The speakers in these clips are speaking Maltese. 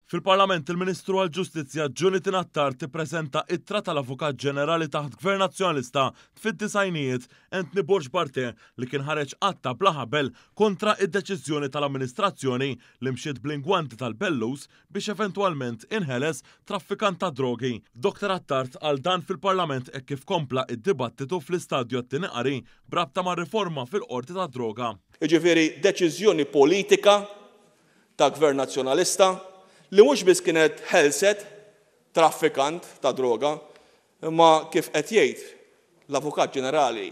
Fil-Parlament il-Ministru għall-Ġustizzja Ġunitin Attard tippreżenta ittra tal-Avukat Ġenerali taħt Gvern Nazzjonalista fid-disajnijiet Anthony Borg Barthe li kien ħareġ qatta bla ħabel kontra id-deċiżjoni tal-amministrazzjoni li mxiet bl-ingwanti tal-Bellus biex eventwalment inħeles traffikant ta' drogi. Dr. Attard għal dan fil-Parlament hekk kif kompla id-dibattitu fl-istadju t-tieni qari brabta ma' riforma fil-qorti ta' droga. Jiġifieri deċiżjoni politika ta' Gvern Nazzjonalista li mhux biss kienet ħelset traffikant ta' droga, imma kif qed jgħid l-Avukat Ġenerali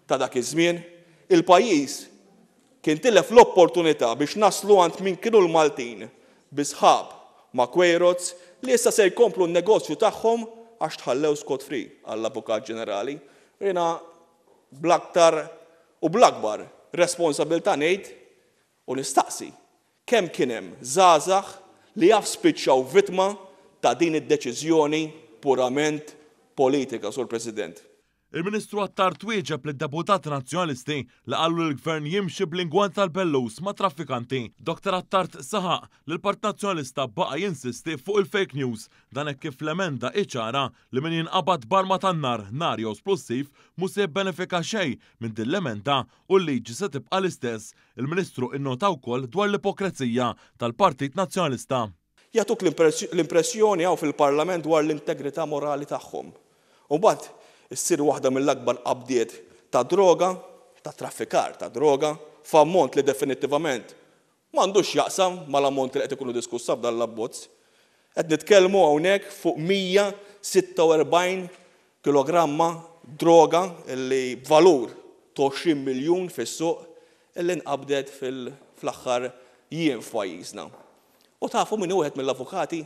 ta' dak iż-żmien, il-pajjiż kien tilef l-opportunità biex naslu għand min kienu l-Maltin bi sħab ma' Quarods li issa se jkomplu n-negozju tagħhom għax tħallew scot free għall-Avukat Ġenerali. Jiena bl-aktar u bl-akbar responsabilità ngħid u nistaqsi kemm kien hemm żgħażagħ li jaf spiċċaw vittma ta' din id-deċiżjoni purament politika, Sur President. Il-Ministru Attard wieġeb lid-deputati nazzjonalisti li qalu l-Gvern jimxi bl-ingwant tal-Bellus ma' traffikanti. Dr. Attard saħaq li l-Partit Nazzjonalista baqa' jinsisti fuq il-fake news dan hekk kif l-emenda iċara li min jinqabad barma tan-nar nar jew splussiv mhux se jibbenefika xejn minn din l-emenda u l-liġi se tibqa' l-istess. Il-Ministru innota wkoll dwar l-ipokrezija tal-Partit Nazzjonalista. Jagħtuk l-impressjoni hawn fil-Parlament dwar l-integrità morali tagħhom. U mbagħad issir waħda mill-akbar qabdiet ta' droga, ta' traffikar ta' droga, f'ammont li definittivament m'għandux jaqsam mal-ammont li qed ikunu diskussa f'dan l-abbozz. Qed nitkellmu hawnhekk fuq 146 kilogramma droga li b'valur ta' 20 miljun fis-suq illi nqabdet fl-aħħar jiem f'pajjiżna. U tafu min wieħed mill-avukati?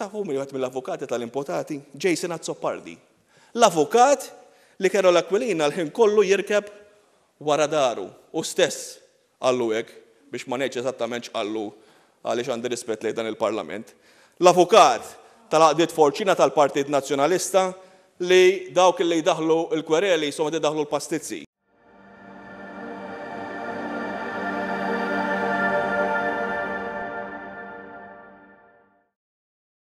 Tafu min wieħed mill-avukati tal-imputati? Jason Azzopardi. L-avukat li kellu l-Aquilina l-ħin kollu jirkeb wara daru u stess għallu hekk biex ma ngħidx eżattament x'qallu għaliex għandi rispett lejn dan il-Parlament. L-avukat tal-Għaqdiet Forċina tal-Partit Nazzjonalista li dawk li jdaħlu l-kwereli somma jdaħlu l-pastizzi.